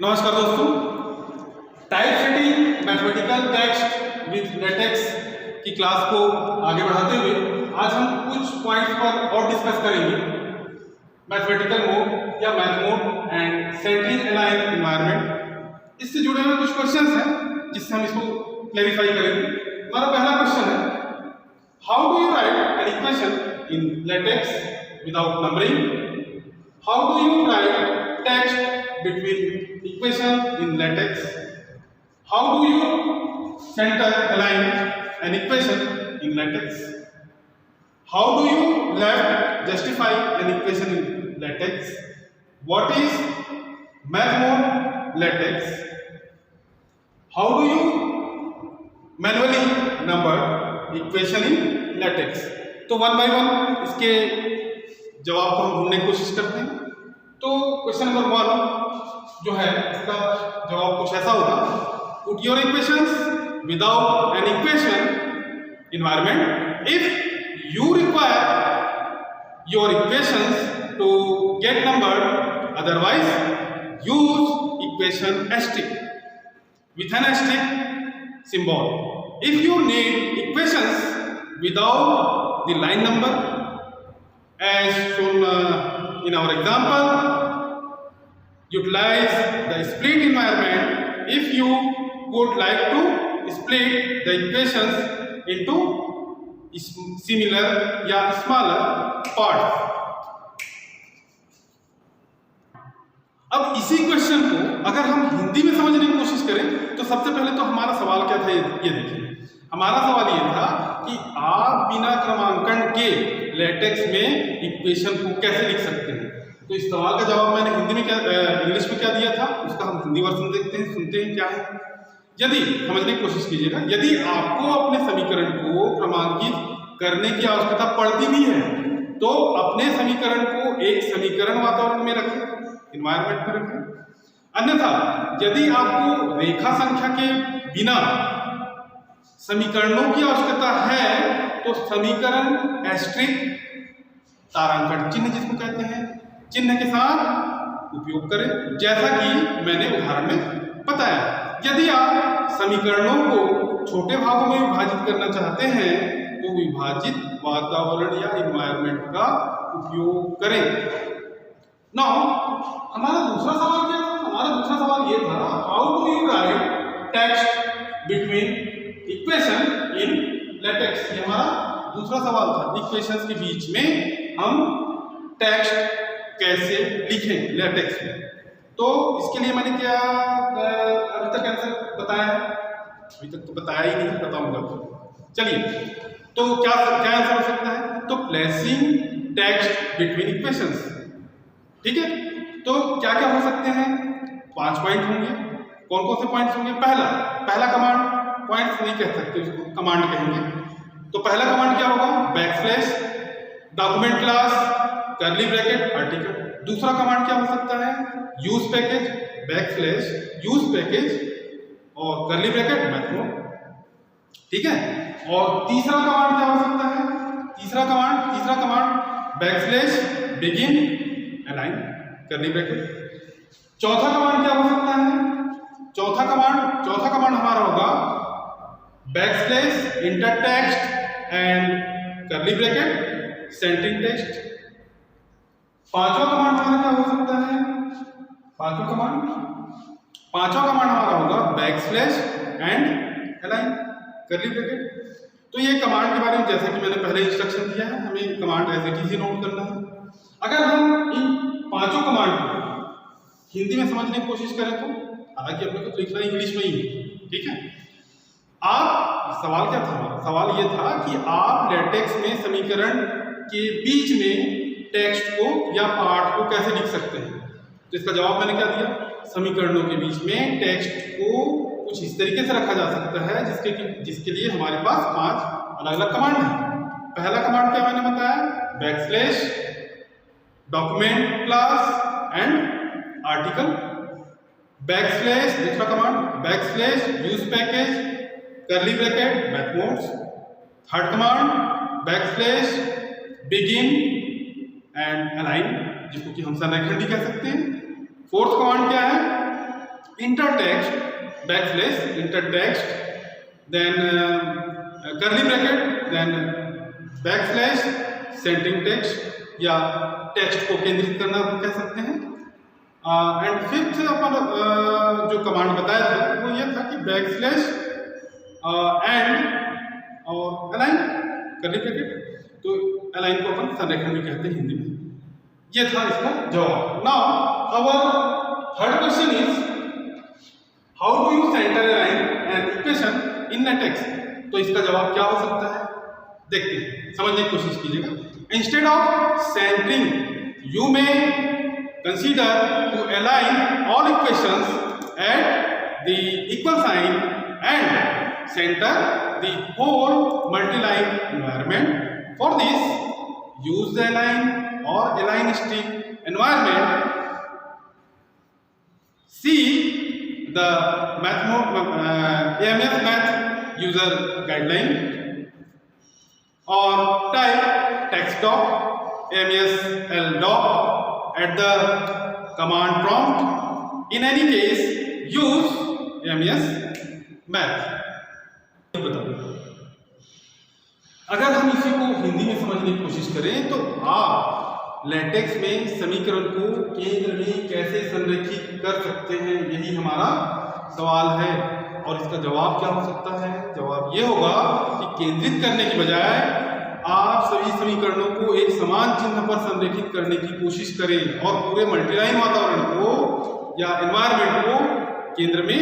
नमस्कार दोस्तों, type setting mathematical text with latex की क्लास को आगे बढ़ाते हुए आज हम कुछ पॉइंट्स पर और डिस्कस करेंगे। मैथमेटिकल मोड या math mode and centering align environment, इससे जुड़े हुए कुछ क्वेश्चंस हैं जिससे हम इसको क्लैरिफाई करेंगे। हमारा पहला क्वेश्चन है, how do you right N equation in latex without numbering? How do you right text between equation in latex? How do you center align an equation in latex? How do you left justify an equation in latex? What is math mode latex? How do you manually number equation in latex? तो one by one इसके जवाब को हम ढूंढने की कोशिश करते हैं। तो क्वेश्चन नंबर 1 जो है इसका जवाब कुछ ऐसा होगा, put your equations without an equation environment if you require your equations to get number, otherwise use equation asterisk with an asterisk symbol. If you need equations without the line number as shown in our example, utilize the split environment if you would like to split the equations into similar या smaller parts. अब इसी question को अगर हम हिंदी में समझने की कोशिश करें तो सबसे पहले तो हमारा सवाल क्या था, ये देखिए। हमारा सवाल ये था कि आप बिना क्रमांकन के लेटेक्स में इक्वेशन को कैसे लिख सकते हैं। तो इस सवाल का जवाब मैंने हिंदी में इंग्लिश में क्या दिया था, उसका हम हिंदी वर्जन देखते हैं, सुनते हैं क्या है। यदि समझने की कोशिश कीजिएगा, यदि आपको अपने समीकरण को क्रमांकित करने की आवश्यकता पड़ती भी है तो अपने समीकरण को एक समीकरण वातावरण में रखें, एनवायरनमेंट में रखें। अन्यथा यदि आपको रेखा संख्या के बिना समीकरणों की आवश्यकता है तो समीकरण एस्टेरिक तारांकन चिन्ह जिसको कहते हैं, चिन्ह के साथ उपयोग करें, जैसा कि मैंने उदाहरण में बताया। यदि आप समीकरणों को छोटे भागों में विभाजित करना चाहते हैं तो विभाजित वातावरण या एनवायरनमेंट का उपयोग करें। नाउ हमारा दूसरा सवाल क्या था? हमारा दूसरा सवाल ये था, how do you right text between equation in latex. ये हमारा दूसरा सवाल था, इक्वेशंस के बीच में हम टेक्स्ट कैसे लिखें लेटेक्स में। तो इसके लिए मैंने क्या अभी तक आंसर बताया है? अभी तक तो बताया ही नहीं, बताऊंगा। चलिए, तो क्या आंसर हो सकता है? तो प्लेसिंग टेक्स्ट बिटवीन इक्वेशंस, ठीक है। तो क्या क्या हो सकते हैं? 5 पॉइंट होंगे। कौन कौन से पॉइंट्स होंगे? पहला कमांड, पॉइंट्स नहीं कह सकते, उसको कमांड कहेंगे। तो पहला कमांड क्या होगा? Backslash document class curly bracket article. दूसरा कमांड क्या हो सकता है? Use package backslash use package और कर्ली ब्रैकेट मैथ मोड, ठीक है। और तीसरा कमांड क्या हो सकता है? तीसरा command backslash begin align curly bracket. चौथा कमांड क्या हो सकता है? चौथा कमांड हमारा होगा backslash inter text and curly bracket centering text. पांचवा कमांड हमारा क्या हो सकता है? पांचवा कमांड हमारा होगा backslash end align curly bracket. तो ये कमांड के बारे में जैसा कि मैंने पहले इंस्ट्रक्शन दिया है, हमें command as it is note करना है। अगर हम इन पांचों कमांड को हिंदी में समझने की कोशिश करें तो, हालांकि अपने को लिखना इंग्लिश में ही है, ठीक है। सवाल क्या था? सवाल ये था कि आप लेटेक्स में समीकरण के बीच में टेक्स्ट को या पार्ट को कैसे लिख सकते हैं। तो इसका जवाब मैंने क्या दिया? समीकरणों के बीच में टेक्स्ट को कुछ इस तरीके से रखा जा सकता है जिसके लिए हमारे पास 5 अलग अलग कमांड हैं। पहला कमांड क्या मैंने बताया? Backslash document class and article. Backslash दूसरा command backslash use package curly bracket math modes. Third command backslash begin end align, जिसको कि हम संरेखण भी कह सकते हैं। फोर्थ कमांड क्या है? Intertext backslash intertext, then curly bracket, then backslash centering text या टेक्स्ट को केंद्रित करना कह सकते हैं। एंड फिफ्थ अपन जो कमांड बताया था वो ये था कि बैकस्लैश एंड और अलाइन कर्ली ब्रैकेट, तो अलाइन को अपन संरेखण भी कहते हैं हिंदी में। ये था इसका जवाब। Now our third question is how do you center align an equation in LaTeX। तो इसका जवाब क्या हो सकता है, देखते हैं, समझने की कोशिश कीजिएगा। Instead of centering you may consider to align all equations at the equal sign and center the whole multiline environment. For this use the align or align string environment. See the AMS Math user guideline or type text doc AMS doc at the command prompt. In any case, use AMS Math. अगर हम इसी को हिंदी में समझने की कोशिश करें तो आप LaTeX में समीकरण को केंद्र में कैसे संरेखित कर सकते हैं, यही हमारा सवाल है। और इसका जवाब क्या हो सकता है, जवाब ये होगा कि केंद्रित करने की बजाय आप सभी समीकरणों को एक समान चिन्ह पर संरेखित करने की कोशिश करें और पूरे मल्टीलाइन वातावरण को या एनवायरनमेंट को केंद्र में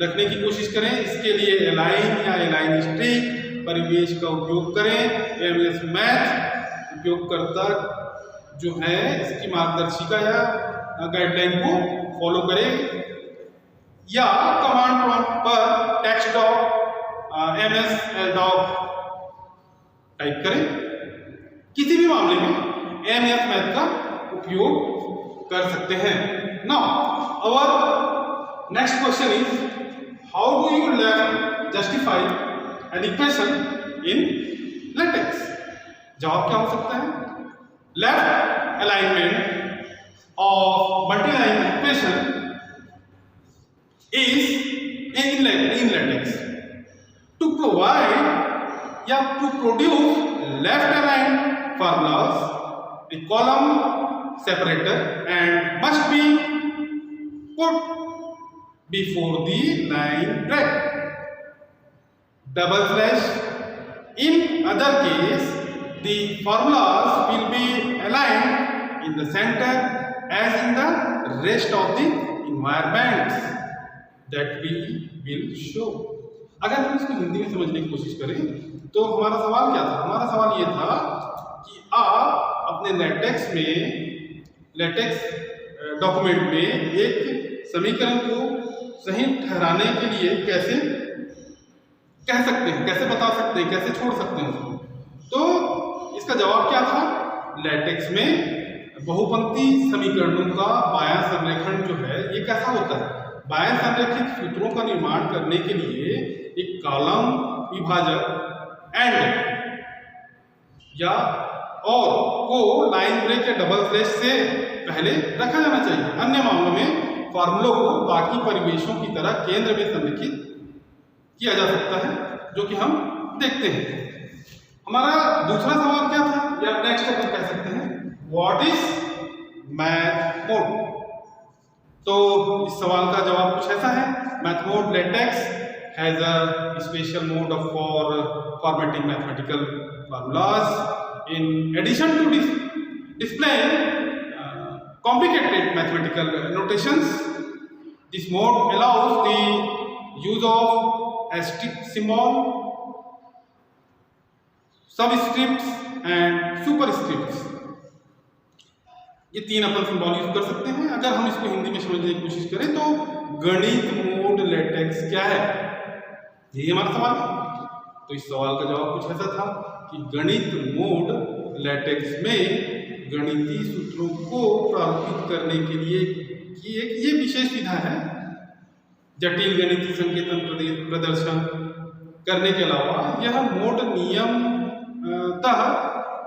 रखने की कोशिश करें। इसके लिए अलाइन या अलाइन स्ट्रिंग परिवेश का उपयोग करें। AMS मैथ उपयोगकर्ता जो है इसकी मार्गदर्शिका या गाइडलाइन को फॉलो करें या कमांड प्रॉम्प्ट पर texdoc AMS doc type करें। किसी भी मामले में AMS मैथ का उपयोग कर सकते हैं। Now our next question is how do you learn justify an equation in LaTeX। जवाब क्या हो सकता है, left alignment of multiline equation is in LaTeX to provide या to produce left aligned formulas, a column separator and must be put before the line break. Double slash. In other case, the formulas will be aligned in the center as in the rest of the environments that we will show. अगर हम इसको हिंदी में समझने की कोशिश करें तो हमारा सवाल क्या था, हमारा सवाल ये था कि आप अपने LaTeX डॉक्यूमेंट में एक समीकरण को सही ठहराने के लिए कैसे कह सकते हैं, कैसे बता सकते हैं, कैसे छोड़ सकते हैं उसको। तो इसका जवाब क्या था, LaTeX में बहुपंक्ति समीकरणों का बायां संरेखण जो है ये कैसा होता है, बायां संरेखित सूत्रों का निर्माण करने के लिए एक कॉलम विभाजक एंड या और को लाइन ब्रेक या डबल स्लैश से पहले रखा जाना चाहिए। अन्य मामलों में फॉर्मूलों को बाकी परिवेशों की तरह केंद्र में संरेखित किया जा सकता है, जो कि हम देखते हैं। हमारा दूसरा सवाल क्या था, या नेक्स्ट अपन कह सकते हैं व्हाट इज मैथ मोड। तो इस सवाल का जवाब कुछ ऐसा है, math mode LaTeX has a special mode for formatting mathematical formulas in addition to displaying complicated mathematical notations. This mode allows the use of asterisk symbol, subscripts and superscripts. ये तीन अपन सिंबल यूज कर सकते हैं। अगर हम इसको हिंदी में समझने की कोशिश करें तो गणित मोड LaTeX क्या है, यही हमारा सवाल है। तो इस सवाल का जवाब कुछ ऐसा था कि गणित मोड LaTeX में गणितीय सूत्रों को प्रारूपित करने के लिए की एक ये विशेष विधा है। जटिल गणितीय संकेतन प्रदर्शन करने के अलावा यह मोड नियमतः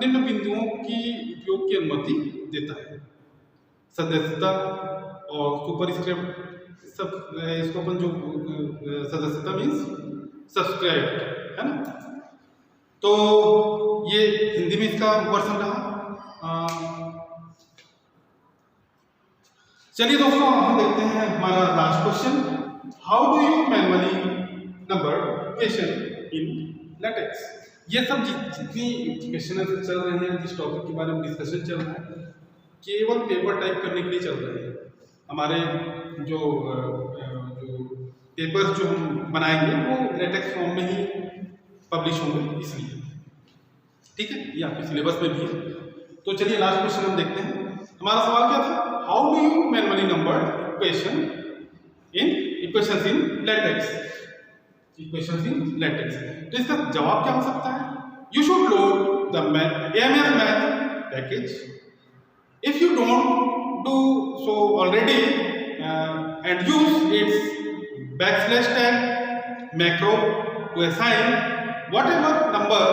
निम्न बिंदुओं की उपयोग की अनुमति देता है। सदस्यता और सब इसको अपन जो सदस्यता मीन्स सब्सक्राइब है ना। तो ये हिंदी में इसका वर्जन रहा। चलिए दोस्तों हम देखते हैं हमारा last question, how do you manually number equation in latex. ये सब जितनी क्वेश्चन चल रहे हैं, जिस टॉपिक के बारे में डिस्कशन चल रहा है, केवल पेपर टाइप करने के लिए चल रहे हैं। हमारे जो पेपर्स जो हम बनाएंगे वो लेटेक्स फॉर्म में ही पब्लिश होंगे, इसलिए ठीक है, ये आपके सिलेबस में भी है। तो चलिए लास्ट क्वेश्चन हम देखते हैं। हमारा सवाल क्या था, how do you manually number equations in latex. तो इसका जवाब क्या हो सकता है, you should load the AMS math package. If you don't do so already and use its \tag macro to assign whatever number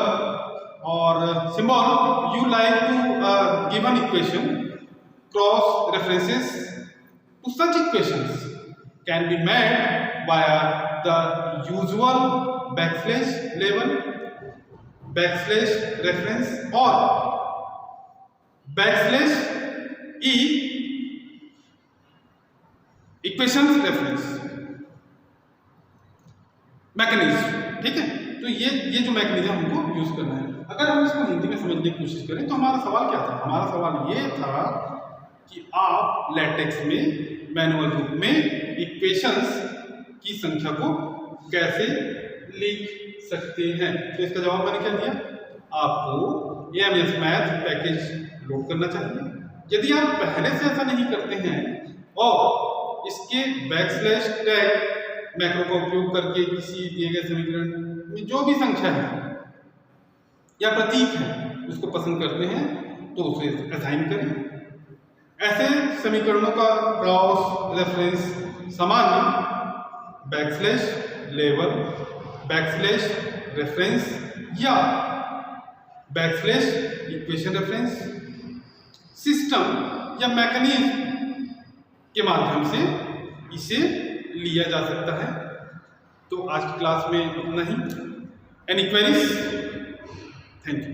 or symbol you like to given equation. Cross references to such equations can be made via the usual \reference or \e equation reference mechanism, ठीक है। तो ये जो mechanism हमको use करना है। अगर हम इसको हिंदी में समझने की कोशिश करें तो हमारा सवाल क्या था, हमारा सवाल ये था कि आप लेटेक्स में मैनुअल रूप में इक्वेशंस की संख्या को कैसे लिख सकते हैं। तो इसका जवाब मैंने क्या दिया, आपको AMS मैथ पैकेज लोड करना चाहिए। यदि आप पहले से ऐसा नहीं करते हैं और इसके \टैग मैक्रो का उपयोग करके किसी दिए गए समीकरण में जो भी संख्या है या प्रतीक है उसको पसंद करते हैं तो उसे असाइन करें। ऐसे समीकरणों का क्रॉस रेफरेंस सामान्य \लेवल \रेफरेंस या \इक्वेशन रेफरेंस सिस्टम या मैकेनिज्म के माध्यम से इसे लिया जा सकता है। तो आज की क्लास में इतना ही। Any queries? Thank you.